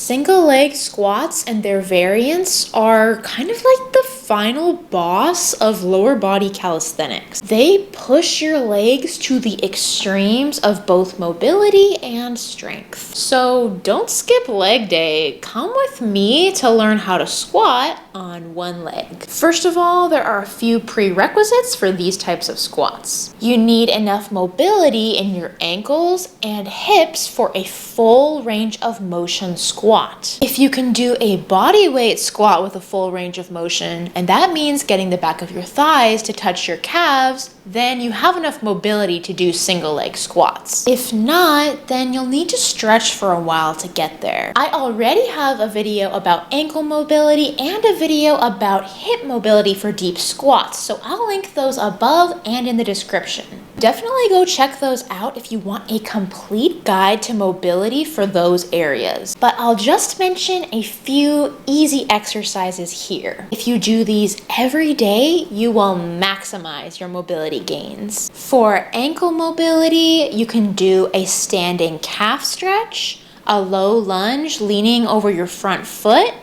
Single leg squats and their variants are kind of like the final boss of lower body calisthenics. They push your legs to the extremes of both mobility and strength. So don't skip leg day. Come with me to learn how to squat on one leg. First of all, there are a few prerequisites for these types of squats. You need enough mobility in your ankles and hips for a full range of motion squat. If you can do a body weight squat with a full range of motion, and that means getting the back of your thighs to touch your calves, then you have enough mobility to do single leg squats. If not, then you'll need to stretch for a while to get there. I already have a video about ankle mobility and a video about hip mobility for deep squats, so I'll link those above and in the description. Definitely go check those out if you want a complete guide to mobility for those areas. But I'll just mention a few easy exercises here. If you do these every day, you will maximize your mobility gains. For ankle mobility, you can do a standing calf stretch, a low lunge leaning over your front foot,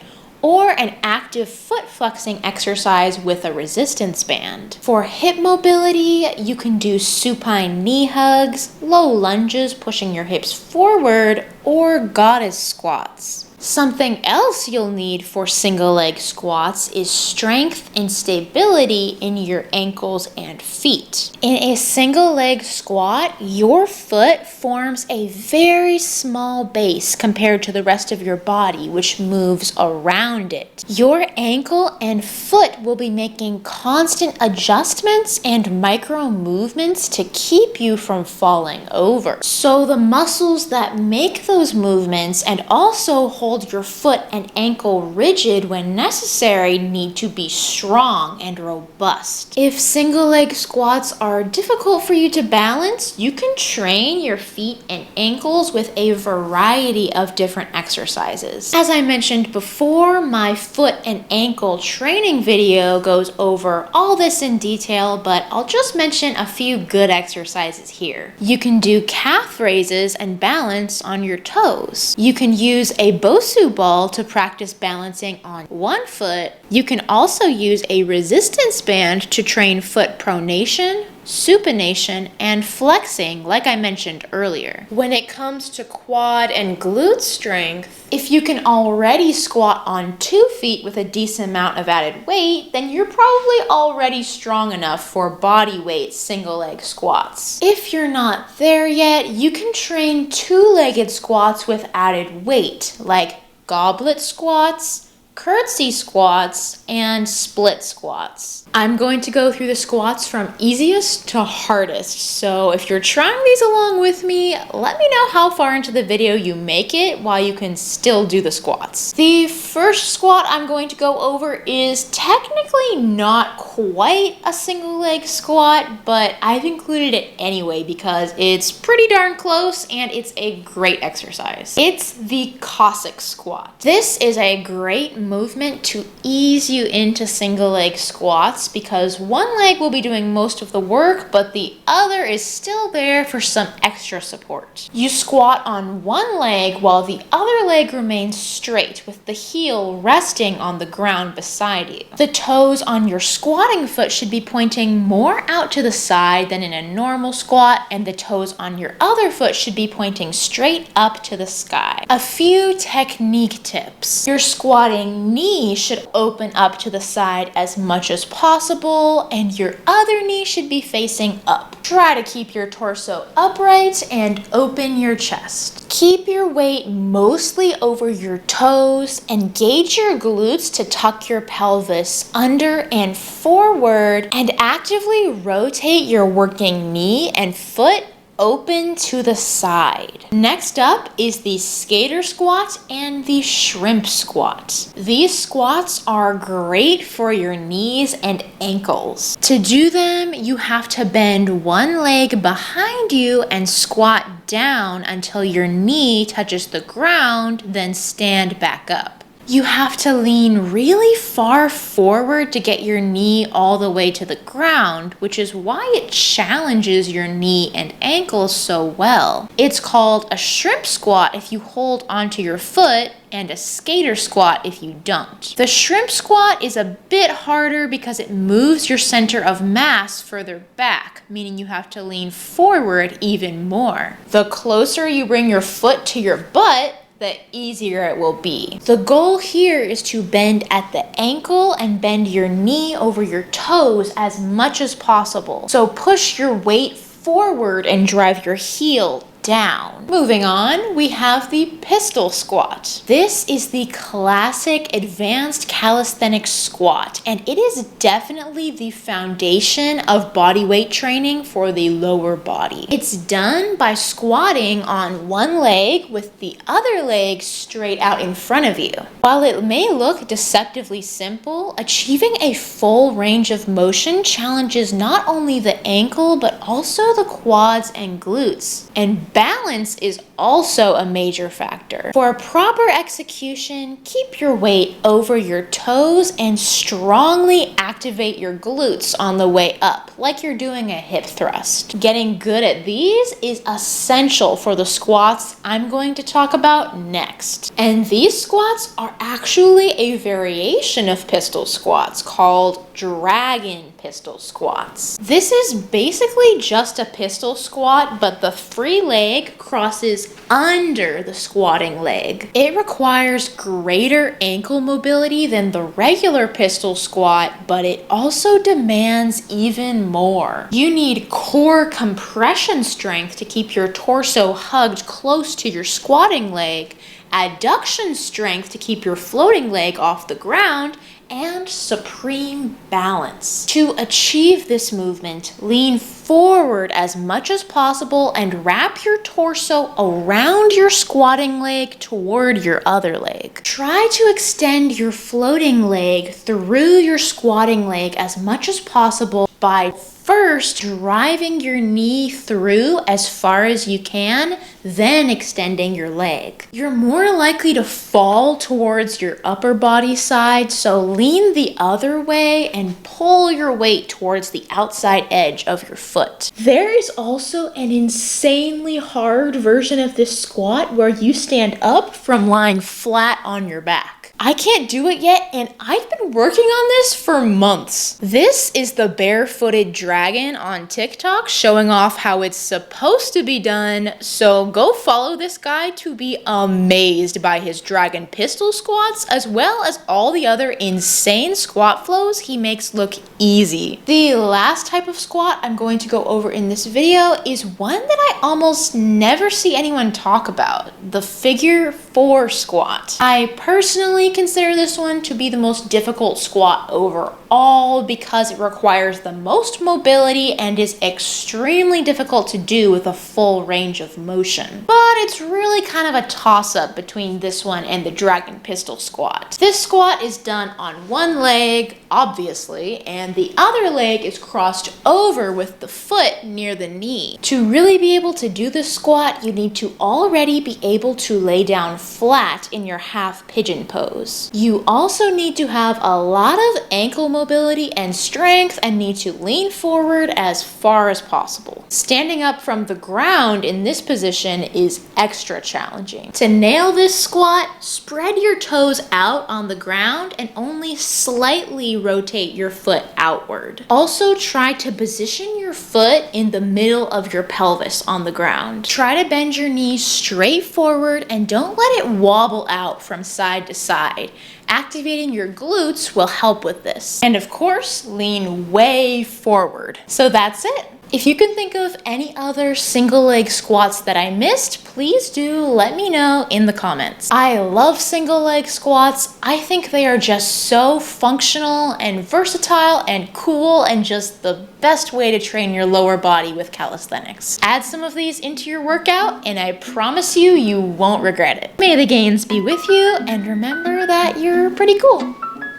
or an active foot flexing exercise with a resistance band. For hip mobility, you can do supine knee hugs, low lunges pushing your hips forward, or goddess squats. Something else you'll need for single leg squats is strength and stability in your ankles and feet. In a single leg squat, your foot forms a very small base compared to the rest of your body, which moves around it. Your ankle and foot will be making constant adjustments and micro movements to keep you from falling over. So the muscles that make those movements and also hold your foot and ankle rigid when necessary need to be strong and robust. If single leg squats are difficult for you to balance, you can train your feet and ankles with a variety of different exercises. As I mentioned before, my foot and ankle training video goes over all this in detail, but I'll just mention a few good exercises here. You can do calf raises and balance on your toes. You can use a Bosu ball to practice balancing on one foot. You can also use a resistance band to train foot pronation, supination, and flexing, like I mentioned earlier. When it comes to quad and glute strength, if you can already squat on 2 feet with a decent amount of added weight, then you're probably already strong enough for body weight single leg squats. If you're not there yet, you can train 2-legged squats with added weight, like goblet squats, curtsy squats, and split squats. I'm going to go through the squats from easiest to hardest, so if you're trying these along with me, let me know how far into the video you make it while you can still do the squats. The first squat I'm going to go over is technically not quite a single leg squat, but I've included it anyway because it's pretty darn close and it's a great exercise. It's the Cossack Squat. This is a great movement to ease you into single leg squats because one leg will be doing most of the work, but the other is still there for some extra support. You squat on one leg while the other leg remains straight with the heel resting on the ground beside you. The toes on your squatting foot should be pointing more out to the side than in a normal squat, and the toes on your other foot should be pointing straight up to the sky. A few technique tips. Your squatting knee should open up to the side as much as possible, and your other knee should be facing up. Try to keep your torso upright and open your chest. Keep your weight mostly over your toes. Engage your glutes to tuck your pelvis under and forward, and actively rotate your working knee and foot open to the side. Next up is the skater squat and the shrimp squat. These squats are great for your knees and ankles. To do them, you have to bend one leg behind you and squat down until your knee touches the ground, then stand back up. You have to lean really far forward to get your knee all the way to the ground, which is why it challenges your knee and ankles so well. It's called a shrimp squat if you hold onto your foot, and a skater squat if you don't. The shrimp squat is a bit harder because it moves your center of mass further back, meaning you have to lean forward even more. The closer you bring your foot to your butt, the easier it will be. The goal here is to bend at the ankle and bend your knee over your toes as much as possible. So push your weight forward and drive your heel down. Moving on, we have the pistol squat. This is the classic advanced calisthenics squat, and it is definitely the foundation of body weight training for the lower body. It's done by squatting on one leg with the other leg straight out in front of you. While it may look deceptively simple, achieving a full range of motion challenges not only the ankle but also the quads and glutes. And balance is also a major factor. For a proper execution, keep your weight over your toes and strongly activate your glutes on the way up, like you're doing a hip thrust. Getting good at these is essential for the squats I'm going to talk about next. And these squats are actually a variation of pistol squats called dragon pistol squats. This is basically just a pistol squat, but the free leg crosses under the squatting leg. It requires greater ankle mobility than the regular pistol squat, but it also demands even more. You need core compression strength to keep your torso hugged close to your squatting leg, adduction strength to keep your floating leg off the ground, and supreme balance. To achieve this movement, lean forward as much as possible and wrap your torso around your squatting leg toward your other leg. Try to extend your floating leg through your squatting leg as much as possible by first driving your knee through as far as you can, then extending your leg. You're more likely to fall towards your upper body side, so lean the other way and pull your weight towards the outside edge of your foot. There is also an insanely hard version of this squat where you stand up from lying flat on your back. I can't do it yet, and I've been working on this for months. This is the barefooted dragon on TikTok showing off how it's supposed to be done, so go follow this guy to be amazed by his dragon pistol squats as well as all the other insane squat flows he makes look easy. The last type of squat I'm going to go over in this video is one that I almost never see anyone talk about, the figure 4 squat. I personally consider this one to be the most difficult squat overall because it requires the most mobility and is extremely difficult to do with a full range of motion. But it's really kind of a toss-up between this one and the dragon pistol squat. This squat is done on one leg, obviously, and the other leg is crossed over with the foot near the knee. To really be able to do this squat, you need to already be able to lay down flat in your half pigeon pose. You also need to have a lot of ankle mobility and strength and need to lean forward as far as possible. Standing up from the ground in this position is extra challenging. To nail this squat, spread your toes out on the ground and only slightly rotate your foot outward. Also try to position your foot in the middle of your pelvis on the ground. Try to bend your knees straight forward and don't let it wobble out from side to side. Activating your glutes will help with this. And of course, lean way forward. So that's it. If you can think of any other single leg squats that I missed, please do let me know in the comments. I love single leg squats. I think they are just so functional and versatile and cool and just the best way to train your lower body with calisthenics. Add some of these into your workout and I promise you, you won't regret it. May the gains be with you and remember that you're pretty cool.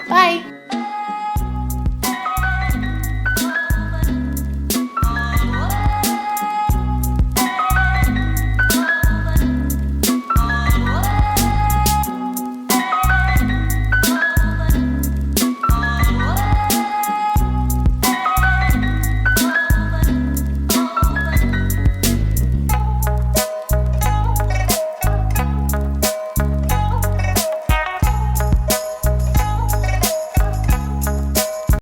Bye.